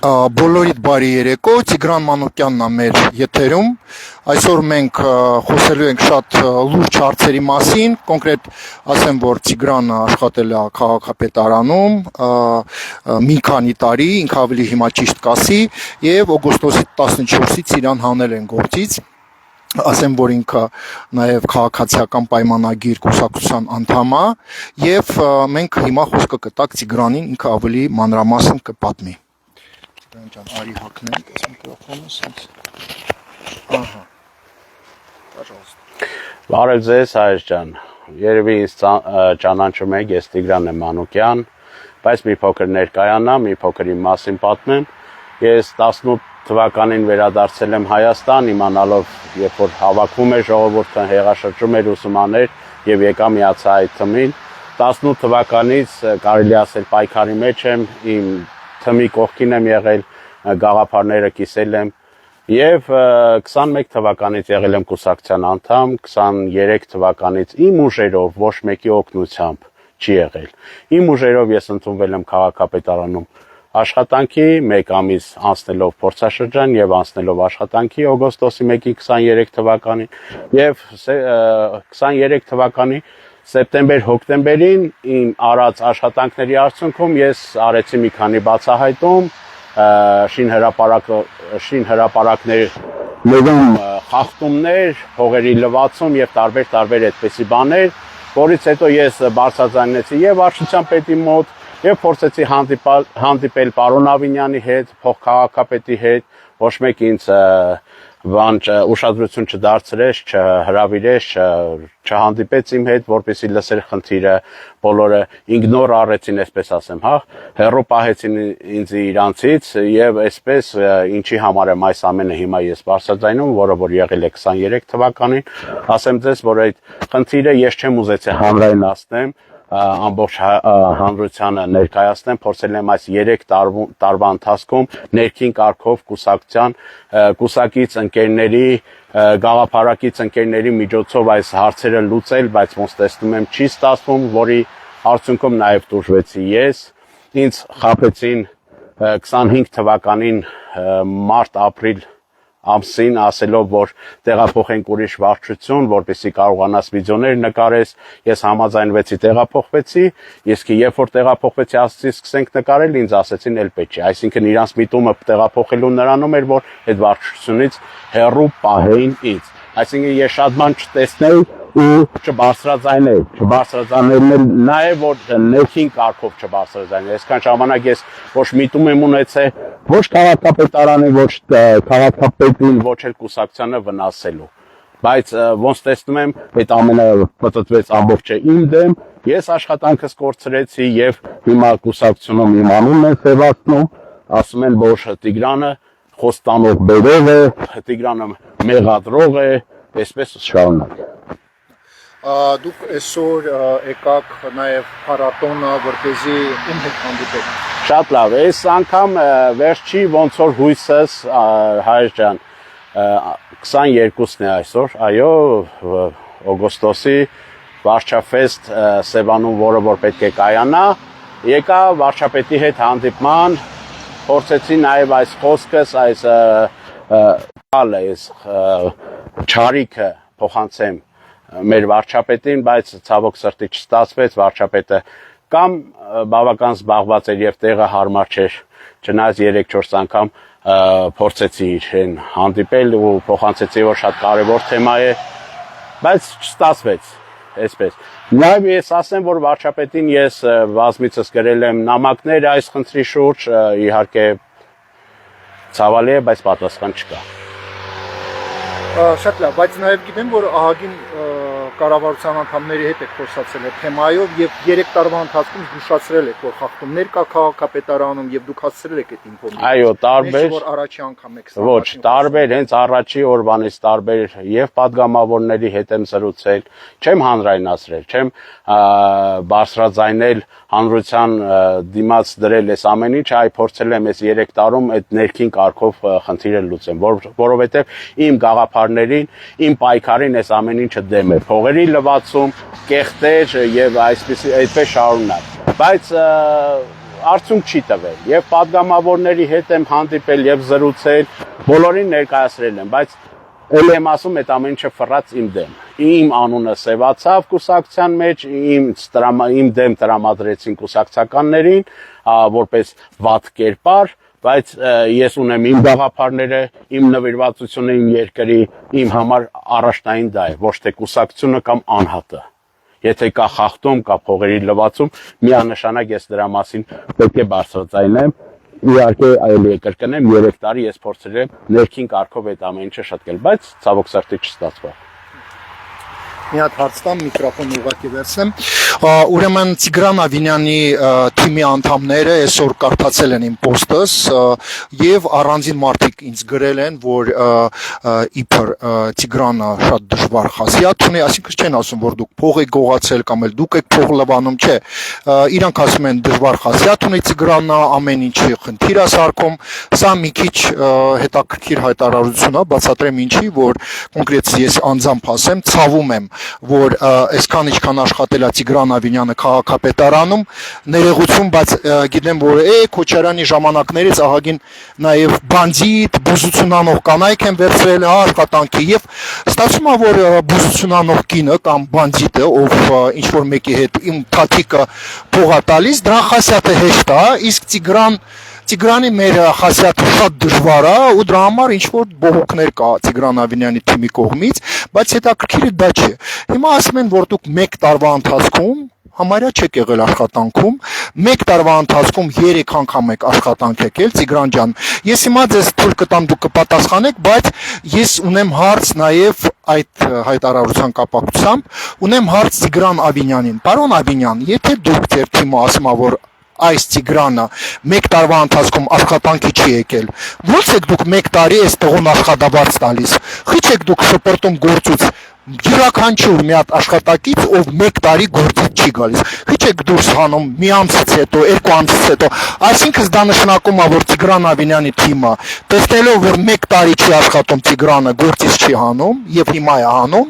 Բոլորիդ բարի երեկո, Տիգրան Մանուկյանն է մեր եթերում։ Այսօր մենք խոսելու ենք շատ լուրջ հարցերի մասին, կոնկրետ ասեմ, որ Տիգրանը աշխատել է քաղաքապետարանում մի քանի տարի, ինքը ավելի հիմա ճիշտ կասի, եւ օգոստոսի 14-ից իրան հանել են գործից։ Ասեմ, որ ինքը նաև քաղաքացիական պայմանագիր կուսակցության անդամ է, եւ մենք հիմա խոսքը կտակ Տիգրանին, ինքը ավելի մանրամասն կպատմի։ Ջան, արի հակնենք այս միկրոֆոնը, սենց։ Ահա։ Пожалуйста։ Բարև ձեզ, հայր ջան։ Երևի ինձ ճանաչում եք, ես Տիգրան եմ Մանուկյան, բայց մի փոքր ներկայանամ, մի փոքր իմ մասին պատմեմ։ Ես 18 թվականին վերադարձել եմ Հայաստան, իմանալով, երբ որ հավաքվում էր ժողովուրդը, հեղաշրջում էր ուսումնաներ եւ եկա միացա այդ թմին։ 18 թվականից կարելի ասել պայքարի մեջ եմ, իմ թմի կողքին եմ եղել, գաղափարները կիսել եմ եւ 21 թվականից եղել եմ կուսակցության անդամ, 23 թվականից իմ ուժերով ոչ մեկի օգնությամբ չի եղել։ Իմ ուժերով ես ընդունվել եմ քաղաքապետարանում աշխատանքի, 1 ամիս անցնելով փորձաշրջան եւ անցնելով աշխատանքի օգոստոսի 1-ի 23 թվականին եւ 23 թվականի սեպտեմբեր-հոկտեմբերին իմ արած աշխատանքների արդյունքում ես արեցի մի քանի բացահայտում, շինհրապարակներ լողում խախտումներ, հողերի լվացում եւ տարբեր այդպիսի բաներ, որից հետո ես բարձրաձայնեցի եւ վարչության պետի մոտ եւ փորձեցի հանդիպել պարոն Ավինյանի հետ, փոխքաղաքապետի հետ, ոչ մեկ ինձ ուշադրություն չդարձրեց, չհրավիրեց, չհանդիպեց իմ հետ, որպեսզի լսեր խնդիրը, բոլորը իգնոր արեցին, այսպես ասեմ, հա, հեռու պահեցին ինձ իրանցից եւ այսպես ինչի համար եմ այս ամենը հիմա ես բարձրաձայնում, որը որ եղել է 23 թվականին, ասեմ ձեզ, որ այդ խնդիրը ես չեմ ուզեցի հանրայնացնեմ, ամբողջ հանրությանը ներկայացնեմ, փորձել եմ այս 3 տարվա ընթացքում ներքին կարգով կուսակցության կուսակից ընկերների, գաղափարակից ընկերների միջոցով այս հարցերը լուծել, բայց ոնց տեսնում եմ չի ստացվում, որի արդյունքում նաև տուժվեցի ես, ինձ խաբեցին 25 թվականին մարտ-ապրիլ ամսին ասելով, որ տեղափոխենք ուրիշ վարչություն, որպեսզի կարողանաս վիդեոներ նկարես, ես համաձայնվեցի, տեղափոխվեցի, իսկ երբ որ տեղափոխվեցի, ասացի սկսենք նկարել, ինձ ասեցին էլ պետք չէ, այսինքն իրանց միտումը տեղափոխելու նրանում էր, որ այդ վարչությունից հեռու պահեին ինձ, այսինքն ես շատ բան չտեսնեի ու չբարձրաձայնել նաև որ ներքին կարգով չբարձրաձայնել, այսքան ժամանակ ես ոչ միտում եմ ունեցել, ոչ քաղաքապետարանի, ոչ քաղաքապետին, ոչ էլ կուսակցությանը վնասելու, բայց ոնց տեսնում եմ, այդ ամենը պտտվեց ամբողջը իմ դեմ, ես աշխատանքս կորցրեցի եւ հիմա կուսակցությունում իմ անունն են սեւացնում, ասում են, որ Տիգրանը խոստանող բերող է, Տիգրանը մեղադրող է, այսպես շարունակ։ Դուք այսօր եկաք նաև փառատոնը, որպեսզի ում հետ հանդիպեք։ Շատ լավ, այս անգամ վերջի ոնց որ հույսս, հայր ջան, 22-ն է այսօր, այո, օգոստոսի վարչապետ Սևանում, որը որ պետք է կայանա, եկա վարչապետի հետ հանդիպման, փորձեցի նաև այս խոսքս, այս չարիքը փոխանցեմ մեր վարչապետին, բայց ցավոք սրտի չստացվեց, վարչապետը կամ բավական զբաղված էր եւ տեղը հարմար չէր, չնայած 3-4 անգամ փորձեցի իրեն հանդիպել ու փոխանցեցի, որ շատ կարեւոր թեմա է, բայց չստացվեց, այսպես։ Նաեւ ես ասեմ, որ վարչապետին ես բազմիցս գրել եմ նամակներ այս խնդրի շուրջ, իհարկե ցավալի է, բայց պատասխան չկա։ Շատ լավ, բայց նաև գիտեմ, որ ահագին կառավարության անդամների հետ եք խոսացել այդ թեմայով եւ 3 տարվա ընթացքում զգուշացրել եք, որ խախտումներ կա քաղաքապետարանում եւ դուք հասցրել եք այդ ինֆորմացիան։ Այո, տարբեր։ Որ առաջի անգամ եք ստացել։ Ոչ, տարբեր, հենց առաջի օրվանից տարբեր եւ падգամավորների հետ եմ զրուցել, չեմ հանրայնացրել, չեմ բարձրաձայնել հանրության դիմաց դրել այս ամեն ինչ, այ փորձել եմ այս 3 տարում այդ ներքին կարգով խնդիրը լուծեմ, որովհետեւ իմ գաղափարներին, իմ պայքարին այս ամեն ինչը դեմ է, փողերի լվացում, կեղտեր եւ այսպես այդպես շարունակ։ Բայց արդյունք չի տվել եւ падգամավորների հետ եմ հանդիպել եւ զրուցել, բոլորին ներկայացրել եմ, բայց էլ եմ ասում այդ ամեն ինչը ֆռած իմ դեմ։ Իմ անունը սևացավ կուսակցության մեջ, իմ դեմ տրամադրեցին կուսակցականներին, որպես վատ կերպար, բայց ես ունեմ իմ գաղափարները, իմ նվիրվածությունը իմ երկրի, իմ համար առաջնային դա է, ոչ թե կուսակցությունը կամ անհատը։ Եթե կա խախտում, կա փողերի լվացում, միանշանակ ես դրա մասին պետք է բարձրացնեմ։ Իհարկե այլ կրկնեմ 3 տարի ես փորձել եմ ներքին կարգով այդ ամեն ինչը շտկել, բայց ցավոք սրտի չստացվավ։ Մի հատ հարց տամ, միկրոֆոնը ուղղակի վերցնեմ։ Ուրեմն Տիգրան Ավինյանի թիմի անդամները այսօր կարդացել են իմ պոստս եւ առանձին մարդիկ ինձ գրել են, որ իբր Տիգրանը շատ դժվար խասիաթ ունի, այսինքն չեն ասում, որ դուք փող եք գողացել կամ էլ դուք եք փող լվանում, չէ։ Իրանք ասում են դժվար խասիաթ ունի Տիգրանը, ամեն ինչի խնդիր է սարքում։ Սա մի քիչ հետաքրքիր հայտարարություն է, բացատրեմ ինչի, որ կոնկրետ ես անձամբ ասեմ, ցավում եմ, որ այսքան ինչքան աշխատել է Տիգրան Ավինյանը քաղաքապետարանում, ներողություն, բայց գիտեմ, որ Քոչարյանի ժամանակներից ահագին նաև բանդիտ, բուզությունանող կանայք են վերցրել աշխատանքի եւ ստացվում է, որ բուզությունանող կինը կամ բանդիտը, ով ինչ որ մեկի հետ իմ թաթիկը փող է տալիս, դրա խասյաթը հեշտ է, իսկ Տիգրանի մեր խասյաթը շատ դժվար է ու դրա համար ինչ որ բողոքներ կա Տիգրան Ավինյանի թիմի կողմից, բայց հետաքրքիրը դա չէ։ Հիմա ասում են, որ դուք 1 տարվա ընթացքում համարյա չեք եղել աշխատանքում, 1 տարվա ընթացքում 3 անգամ եք աշխատանք եկել, Տիգրան ջան։ Ես հիմա ձեզ թույլ կտամ դուք կպատասխանեք, բայց ես ունեմ հարց նաև այդ հայտարարության կապակցությամբ, ունեմ հարց Տիգրան Ավինյանին։ Պարոն Ավինյան, եթե դուք ձեր թիմը ասում ա, որ այս Տիգրանը 1 տարվա ընթացքում աշխատանքի չի եկել, ո՞նց եք դուք 1 տարի այս տղուն աշխատավարձ տալիս։ Խիչ եք դուք շպրտում գործուց յուրաքանչյուր մի հատ աշխատակից, ով 1 տարի գործից չի գալիս։ Խիչ եք դուրս հանում մի ամսից հետո, 2 ամսից հետո։ Այսինքն դա նշանակում է, որ Տիգրան Ավինյանի թիմը, տեսնելով, որ 1 տարի չի աշխատում Տիգրանը, գործից չի հանում եւ հիմա է հանում,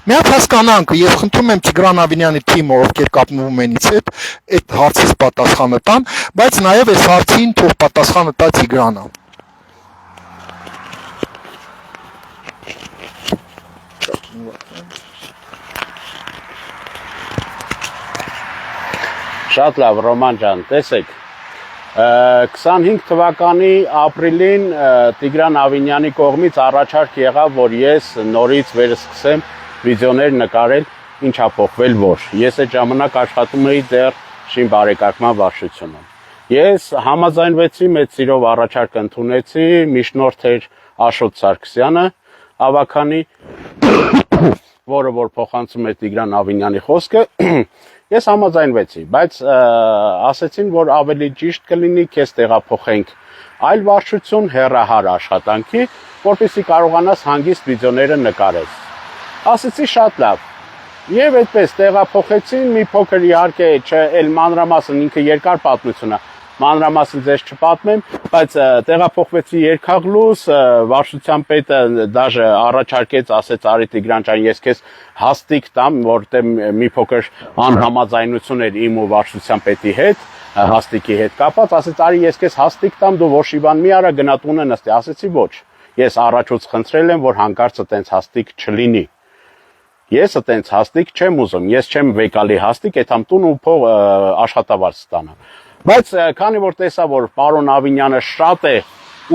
մի հատ հասկանանք, ես խնդրում եմ Տիգրան Ավինյանի թիմը, ովքեր կապնվում են ինձ հետ, այդ հարցից պատասխանը տան, բայց նաև այս հարցին թող պատասխանը տա Տիգրանը։ Շատ լավ, Ռոման ջան, տեսեք, 25 թվականի ապրիլին Տիգրան Ավինյանի կողմից առաջարկ եղավ, որ ես նորից վերսկսեմ վիդեոներ նկարել, ինչ ա փոխվել որ։ Ես այդ ժամանակ աշխատում էի դեռ շին բարեկարգման վարչությունում։ Ես համաձայնվեցի, մեծ սիրով առաջարկ ընդունեցի, միջնորդ էր Աշոտ Սարգսյանը, ավականի, որը որ փոխանցում է Տիգրան Ավինյանի խոսքը, ես համաձայնվեցի, բայց ասեցին, որ ավելի ճիշտ կլինի քեզ տեղափոխենք այլ վարչություն հեռահար աշխատանքի, որպեսզի կարողանաս հանգիստ վիդեոները նկարես։ Ասեցի շատ լավ։ Եվ այդպես տեղափոխեցին, մի փոքր իհարկե էլ մանրամասն ինքը երկար պատմություն է, մանրամասն ձեզ չպատմեմ, բայց տեղափոխվեցի Երկաղլուս, վարչության պետը դաժե առաջարկեց, ասեց Արի Տիգրան ջան, ես քեզ հաստիկ տամ, որտեղ մի փոքր անհամաձայնություն էր իմ ու վարչության պետի հետ, հաստիկի հետ կապած, ասեց Արի ես քեզ հաստիկ տամ, դու ոչ իվան մի արա գնա տունը նստի, ասեցի ոչ։ Ես առաջուց խնդրել եմ, որ հանկարծ այտենց հաստիկ չլինի։ Ես այտենց հաստիկ չեմ ուզում, ես չեմ վեկալի հաստիկ, այդամ տուն ու փող աշխատավարձ ստանամ։ Բայց քանի որ տեսա, որ պարոն Ավինյանը շատ է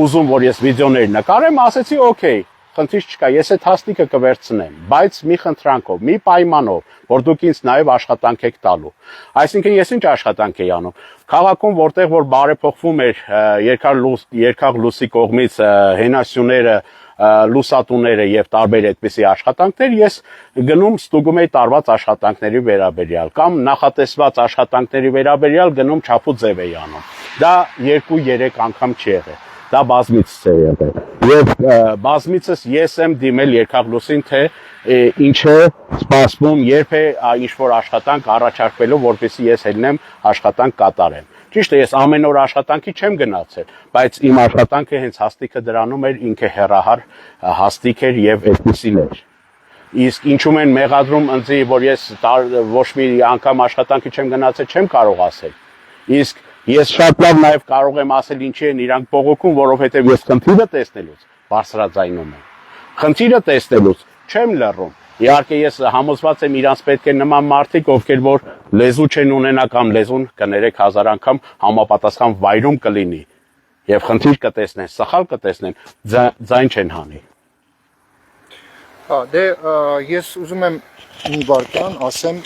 ուզում, որ ես վիդեոներ նկարեմ, ասեցի օքեյ, խնդիր չկա, ես այդ հաստիկը կվերցնեմ, բայց մի խնդրանքով, մի պայմանով, որ դուք ինձ նաև աշխատանք եք տալու։ Այսինքն ես ինչ աշխատանք էի անում։ Քաղաքում, որտեղ որ բարեփոխվում էր Երկաղլուսի կողմից հենասյուները, լուսատուները եւ տարբեր այդպիսի աշխատանքներ, ես գնում ստուգում էի տարված աշխատանքների վերաբերյալ կամ նախատեսված աշխատանքների վերաբերյալ գնում չափու ձև էի անում։ Դա 2-3 անգամ չի եղել։ Դա բազմիցս է եղել։ Եվ բազմիցս ես եմ դիմել Երկաղլուսին, թե ինչ է սպասվում, երբ է ինչ-որ աշխատանք առաջարկվելու, որպեսզի ես ելնեմ աշխատանք կատարեմ։ Ճիշտ է, ես ամեն օր աշխատանքի չեմ գնացել, բայց իմ աշխատանքը հենց հաստիկը դրանում էր, ինքը հեռահար հաստիկ էր եւ այդպեսին էր։ Իսկ ինչու են մեղադրում ինձ, որ ես ոչ մի անգամ աշխատանքի չեմ գնացել, չեմ կարող ասել։ Իսկ Ես շատ լավ նաև կարող եմ ասել ինչի են իրանք բողոքում, որովհետև ես խնդիրը տեսնելուց բարձրաձայնում եմ։ Խնդիրը տեսնելուց չեմ լռում։ Իհարկե ես համոզված եմ իրանց պետք է նման մարդիկ, ովքեր որ լեզու չեն ունենա կամ լեզուն կներեք 1000 անգամ համապատասխան վայրում կլինի եւ խնդիր կտեսնեն, սխալ կտեսնեն, ձայն չեն հանի։ Հա, դե ես ուզում եմ մի վարքան ասեմ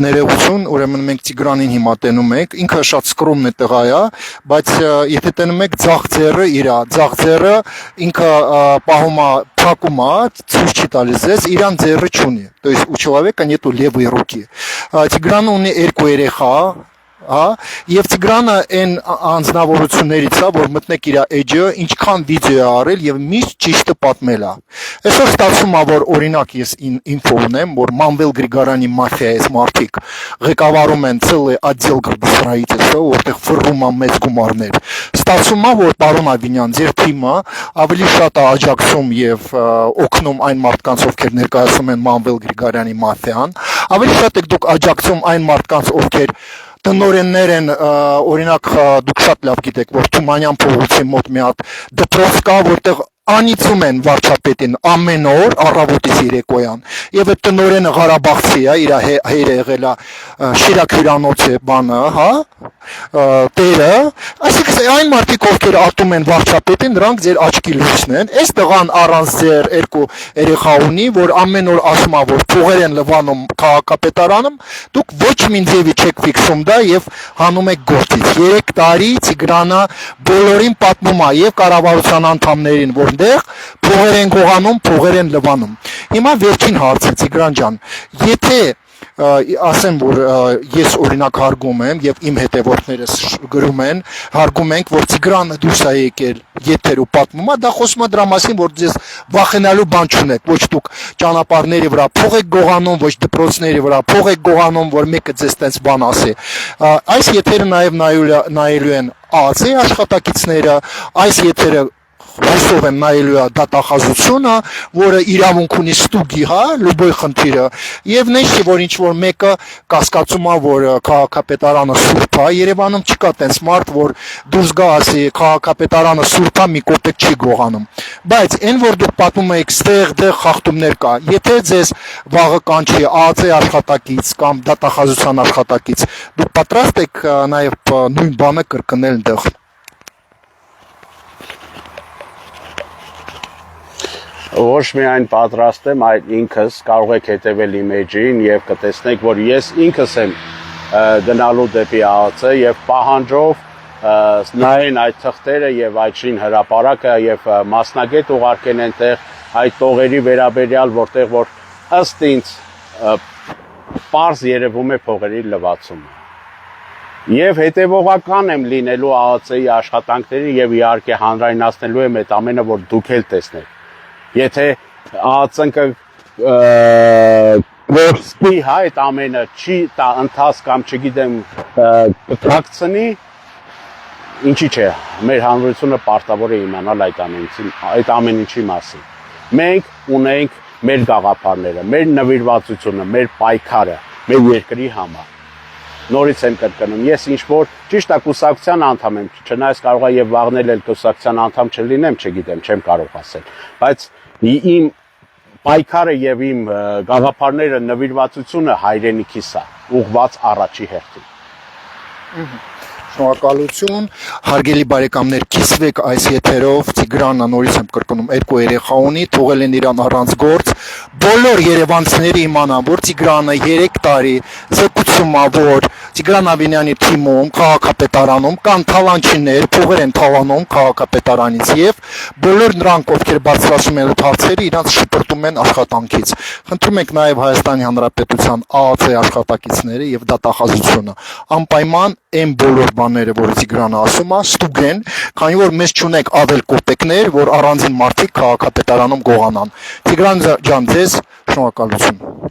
ներողություն, ուրեմն մենք Տիգրանին հիմա տենում ենք, ինքը շատ սկրոմն է տղա է, բայց եթե տենում եք ձախ ձեռը ինքը պահում է, փակում է, ցույց չի տալիս ձեզ, իրան ձեռը չունի։ То есть у человека нету левой руки։ Տիգրանը ունի երկու երեխա, հա, եւ Տիգրանը այն անձնավորություններից է, որ մտնեք իր էջը, ինչքան վիդեո է արել եւ միշտ ճիշտը պատմել է։ Այսօր ստացվում է, որ օրինակ ես ինֆո ունեմ, որ Մանվել Գրիգորյանի մաֆիայից մարդիկ ղեկավարում են целый отдел градостроительства, որտեղ ֆռվում է մեծ գումարներ։ Ստացվում է, որ պարոն Ավինյան, ձեր թիմը ավելի շատ է աջակցում եւ օգնում այն մարդկանց, ովքեր ներկայացնում են Մանվել Գրիգորյանի մաֆիան, ավելի շատ եք դուք աջակցում այն մարդկանց, ովքեր տնօրեններ են, օրինակ դուք շատ լավ գիտեք, որ Թումանյան փողոցի մոտ մի հատ դպրոց կա, որտեղ անիծում են վարչապետին ամեն օր առավոտից երեկոյան եւ այդ տնօրենը Ղարաբաղցի է, իր հայրը եղել է Շիրակ հյուրանոցի բանը, հա, տերը, այսինքն այն մարդիկ, ովքեր ատում են վարչապետին, դրանք ձեր աչքի լույսն են։ Այս տղան առանց ձեր երկու երեխա ունի, որ ամեն օր ասում է, որ փողեր են լվանում քաղաքապետարանում, դուք ոչ մի ձևի չեք ֆիքսում դա եւ հանում եք գործից։ 3 տարի Տիգրանը բոլորին պատմում է եւ կառավարության անդամներին, որտեղ փողեր են գողանում, փողեր են լվանում։ Հիմա վերջին հարցը, Տիգրան ջան, եթե ասեմ, որ ես օրինակ հարգում եմ եւ իմ հետևորդներս գրում են, հարգում ենք, որ Տիգրանը դուրս է եկել եթեր ու պատմում է, դա խոսում է դրա մասին, որ ձեզ վախենալու բան չունեք, ոչ դուք ճանապարհների վրա փող եք գողանում, ոչ դպրոցների վրա փող եք գողանում, որ մեկը ձեզ տենց բան ասի։ Այս եթերը նաեւ նայելու են ԱԱՑ-ի աշխատակիցները, այս եթերը հուսով եմ նայելու է դատախազությունը, որը իրավունք ունի ստուգի, հա, լուբոյ խնդիրը, եւ նշի, որ ինչ-որ մեկը կասկածում է, որ քաղաքապետարանը սուրբ է, Երևանում չկա տենց մարդ, որ դուրս գա ասի քաղաքապետարանը սուրբ է, մի կոպեկ չի գողանում։ Բայց այն, որ դուք պատմում եք, ստեղ խախտումներ կա, եթե ձեզ վաղը կանչի ԱԱՑ աշխատակից կամ դատախազության աշխատակից, դուք պատրաստ եք նաեւ նույն բանը կրկնել դեղ։ Ոչ միայն պատրաստ եմ, այլ ինքս կարող եք հետևել իմ էջին եւ կտեսնեք, որ ես ինքս եմ գնալու դեպի ԱԱՑ եւ պահանջով նայեն այդ թղթերը եւ այդ շին հրապարակը եւ մասնագետ ուղարկեն այնտեղ այդ տողերի վերաբերյալ, որտեղ որ ըստ ինձ պարզ երևում է փողերի լվացումը։ Եւ հետեւողական եմ լինելու ԱԱՑ-ի աշխատանքների եւ իհարկե հանրայնացնելու եմ այդ ամենը, որ դուք էլ տեսնեք։ Եթե ԱԱՑ-ը կորսպի, հա, այդ ամենը չի տա ընթաց կամ չգիտեմ կկրակցնի, ինչի՞ չէ, մեր հանրությունը պարտավոր է իմանալ այդ ամեն ինչի մասին։ Մենք ունենք մեր գաղափարները, մեր նվիրվածությունը, մեր պայքարը, մեր երկրի համար։ Նորից եմ կրկնում, ես ինչ-որ ճիշտ է կուսակցության անդամ եմ, չնայած կարող է եւ վաղնել էլ կուսակցության անդամ չլինեմ, չգիտեմ, չեմ կարող ասել, բայց իմ պայքարը եւ իմ գաղափարները նվիրվածությունը հայրենիքիս է, ուղղված առաջի հերթին։ Շնորհակալություն, հարգելի բարեկամներ, կիսվեք այս եթերով, Տիգրանը նորից եմ կրկնում, երկու երեխա ունի, թողել են իրան առանց գործ, բոլոր երևանցիները իմանան, որ Տիգրանը 3 տարի զեկուցում է, որ Տիգրան Ավինյանի թիմում, քաղաքապետարանում կան թալանչիներ, փողեր են թալանում քաղաքապետարանից եւ բոլոր նրանք, ովքեր բարձրացում են հարցերը, իրանց շփրտում են աշխատանքից։ Խնդրում ենք նաեւ Հայաստանի Հանրապետության ԱԱՑ աշխատակիցները եւ դատախազությունը անպայման այն բոլոր բաները, որ Տիգրանը ասում է, ստուգեն, քանի որ մեզ չունեք ավել կոպեկներ, որ առանձին մարդիկ քաղաքապետարանում գողանան։ Տիգրան ջան, ձեզ շնորհակալություն։